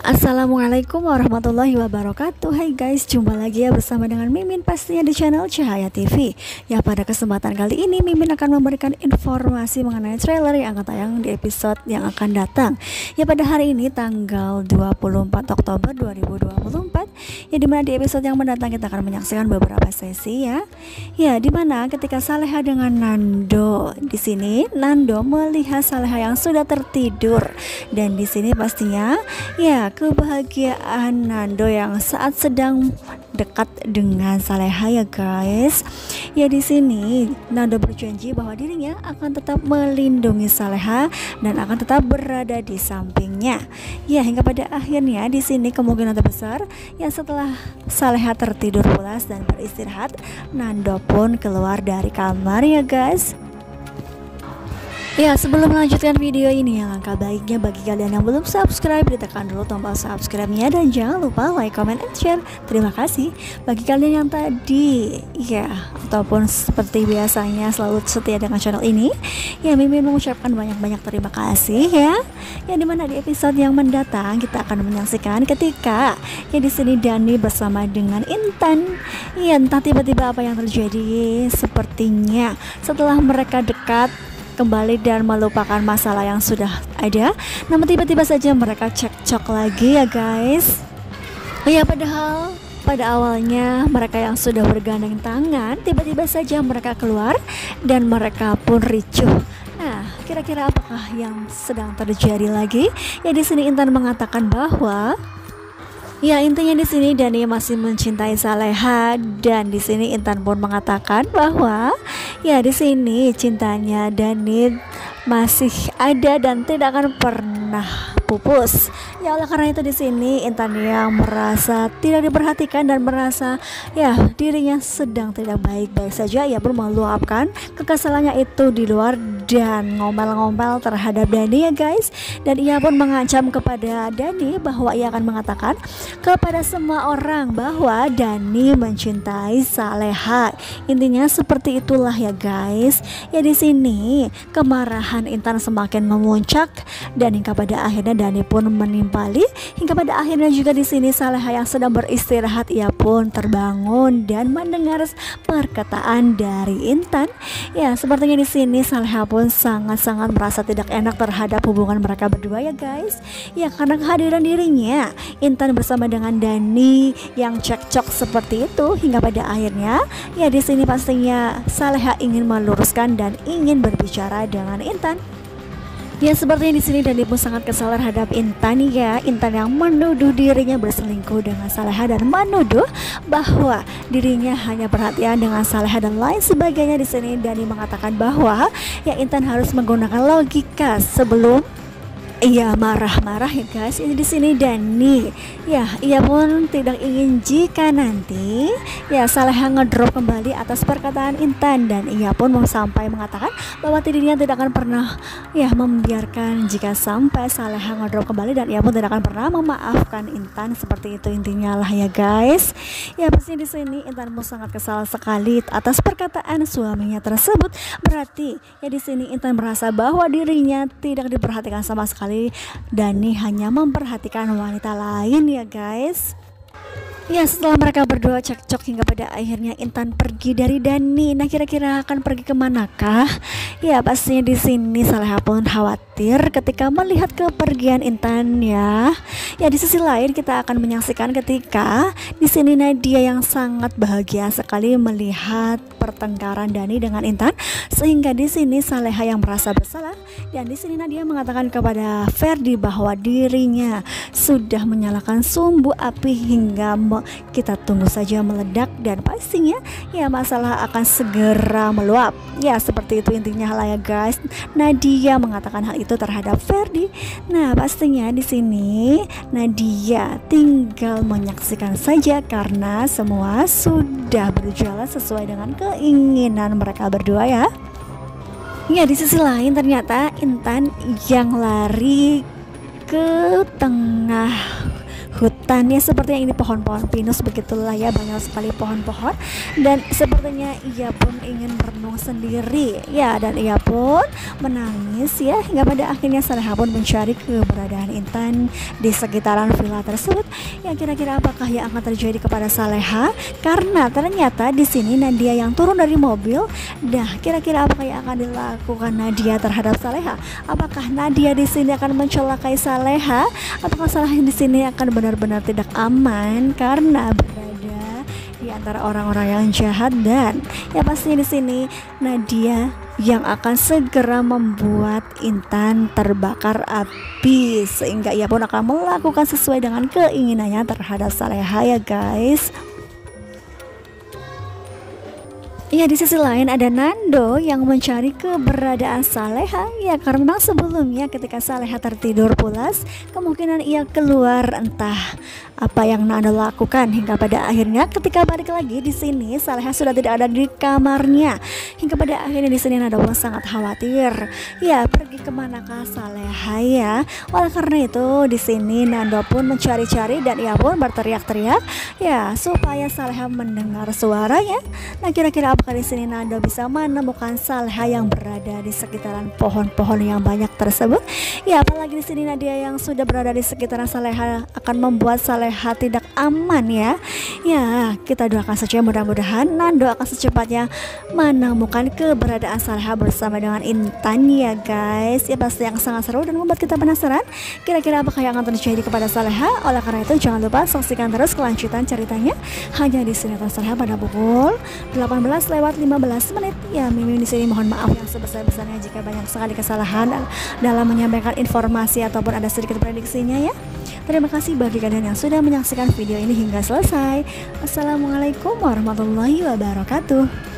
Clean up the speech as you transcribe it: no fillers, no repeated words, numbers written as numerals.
Assalamualaikum warahmatullahi wabarakatuh. Hai guys, jumpa lagi ya bersama dengan Mimin pastinya di channel Cahaya TV. Ya, pada kesempatan kali ini Mimin akan memberikan informasi mengenai trailer yang akan tayang di episode yang akan datang. Ya, pada hari ini tanggal 24 Oktober 2024. Ya, dimana di episode yang mendatang kita akan menyaksikan beberapa sesi ya. Ya, dimana ketika Saleha dengan Nando, di sini Nando melihat Saleha yang sudah tertidur, dan di sini pastinya ya kebahagiaan Nando yang saat sedang dekat dengan Saleha ya guys. Ya, di sini Nando berjanji bahwa dirinya akan tetap melindungi Saleha dan akan tetap berada di sampingnya. Ya, hingga pada akhirnya di sini kemungkinan terbesar ya setelah Saleha tertidur pulas dan beristirahat, Nando pun keluar dari kamar ya guys. Ya, sebelum melanjutkan video ini, alangkah baiknya bagi kalian yang belum subscribe, ditekan dulu tombol subscribe-nya dan jangan lupa like, comment, and share. Terima kasih bagi kalian yang tadi ya ataupun seperti biasanya selalu setia dengan channel ini. Ya, Mimin mengucapkan banyak-banyak terima kasih ya. Ya, dimana di episode yang mendatang kita akan menyaksikan ketika ya di sini Dani bersama dengan Intan. Ya, entah tiba-tiba apa yang terjadi, sepertinya setelah mereka dekat kembali dan melupakan masalah yang sudah ada, namun tiba-tiba saja mereka cekcok lagi ya guys. Ya, padahal pada awalnya mereka yang sudah bergandeng tangan, tiba-tiba saja mereka keluar dan mereka pun ricuh. Nah, kira-kira apakah yang sedang terjadi lagi? Ya, di sini Intan mengatakan bahwa ya, intinya di sini Dani masih mencintai Saleha, dan di sini Intan pun mengatakan bahwa ya di sini cintanya Dani masih ada dan tidak akan pernah pupus. Ya, oleh karena itu di sini Intan yang merasa tidak diperhatikan dan merasa ya dirinya sedang tidak baik-baik saja. Ia pun meluapkan kekesalannya itu di luar dan ngomel-ngomel terhadap Dani ya guys. Dan ia pun mengancam kepada Dani bahwa ia akan mengatakan kepada semua orang bahwa Dani mencintai Saleha. Intinya seperti itulah ya guys. Ya, di sini kemarahan Intan semakin memuncak dan hingga pada akhirnya Dani pun menimpali. Hingga pada akhirnya juga di sini Saleha yang sedang beristirahat, ia pun terbangun dan mendengar perkataan dari Intan. Ya, sepertinya di sini Saleha pun sangat-sangat merasa tidak enak terhadap hubungan mereka berdua ya guys. Ya, karena kehadiran dirinya Intan bersama dengan Dani yang cekcok seperti itu, hingga pada akhirnya ya di sini pastinya Saleha ingin meluruskan dan ingin berbicara dengan Intan. Ya, sepertinya di sini Dani pun sangat kesal terhadap Intan ya. Intan yang menuduh dirinya berselingkuh dengan Saleha dan menuduh bahwa dirinya hanya perhatian dengan Saleha dan lain sebagainya. Di sini Dani mengatakan bahwa ya Intan harus menggunakan logika sebelum ia marah-marah ya guys. Ini di sini Dani ya, ia pun tidak ingin jika nanti ya Saleha ngedrop kembali atas perkataan Intan, dan ia pun mau sampai mengatakan bahwa dirinya tidak akan pernah ya membiarkan jika sampai Saleha ngedrop kembali, dan ia pun tidak akan pernah memaafkan Intan. Seperti itu intinya lah ya guys. Ya, pasti di sini Intan pun sangat kesal sekali atas perkataan suaminya tersebut. Berarti ya di sini Intan merasa bahwa dirinya tidak diperhatikan sama sekali. Dani hanya memperhatikan wanita lain ya guys. Ya, setelah mereka berdua cekcok hingga pada akhirnya Intan pergi dari Dani. Nah, kira-kira akan pergi kemanakah? Ya, pastinya di sini Saleha pun khawatir ketika melihat kepergian Intan ya. Ya, di sisi lain kita akan menyaksikan ketika di sini Nadia yang sangat bahagia sekali melihat pertengkaran Dani dengan Intan, sehingga di sini Saleha yang merasa bersalah, dan di sini Nadia mengatakan kepada Ferdi bahwa dirinya sudah menyalakan sumbu api hingga kita tunggu saja meledak, dan pastinya ya masalah akan segera meluap. Ya, seperti itu intinya lah ya guys. Nadia mengatakan hal itu terhadap Ferdi. Nah, pastinya di sini Nadia tinggal menyaksikan saja karena semua sudah berjalan sesuai dengan keinginan mereka berdua ya. Ya, di sisi lain ternyata Intan yang lari ke tengah hutan ya, sepertinya ini pohon-pohon pinus begitulah ya, banyak sekali pohon-pohon, dan sepertinya ia pun ingin merenung sendiri ya, dan ia pun menangis ya, hingga pada akhirnya Saleha pun mencari keberadaan Intan di sekitaran villa tersebut. Ya, kira-kira apakah yang akan terjadi kepada Saleha, karena ternyata di sini Nadia yang turun dari mobil. Nah, kira-kira apakah yang akan dilakukan Nadia terhadap Saleha? Apakah Nadia di sini akan mencelakai Saleha? Apakah Saleha di sini akan benar-benar tidak aman karena berada di antara orang-orang yang jahat? Dan ya pastinya di sini Nadia yang akan segera membuat Intan terbakar api, sehingga ia pun akan melakukan sesuai dengan keinginannya terhadap Saleha ya guys. Ya, di sisi lain ada Nando yang mencari keberadaan Saleha ya, karena memang sebelumnya ketika Saleha tertidur pulas, kemungkinan ia keluar, entah apa yang Nando lakukan, hingga pada akhirnya ketika balik lagi di sini Saleha sudah tidak ada di kamarnya, hingga pada akhirnya di sini Nando pun sangat khawatir ya, pergi kemanakah Saleha ya. Oleh karena itu di sini Nando pun mencari-cari dan ia pun berteriak-teriak ya supaya Saleha mendengar suaranya. Nah, kira-kira apakah di sini Nando bisa menemukan Saleha yang berada di sekitaran pohon-pohon yang banyak tersebut? Ya, apalagi di sini Nadia yang sudah berada di sekitaran Saleha akan membuat Saleha tidak aman ya. Ya, kita doakan saja mudah-mudahan Nando akan secepatnya menemukan keberadaan Saleha bersama dengan Intan ya guys. Ya, pasti yang sangat seru dan membuat kita penasaran kira-kira apakah yang akan terjadi kepada Saleha. Oleh karena itu jangan lupa saksikan terus kelanjutan ceritanya hanya di sinetron Saleha pada pukul 18:15 ya. Mimin di sini mohon maaf yang sebesar-besarnya jika banyak sekali kesalahan dalam menyampaikan informasi ataupun ada sedikit prediksinya ya. Terima kasih bagi kalian yang sudah menyaksikan video ini hingga selesai. Assalamualaikum warahmatullahi wabarakatuh.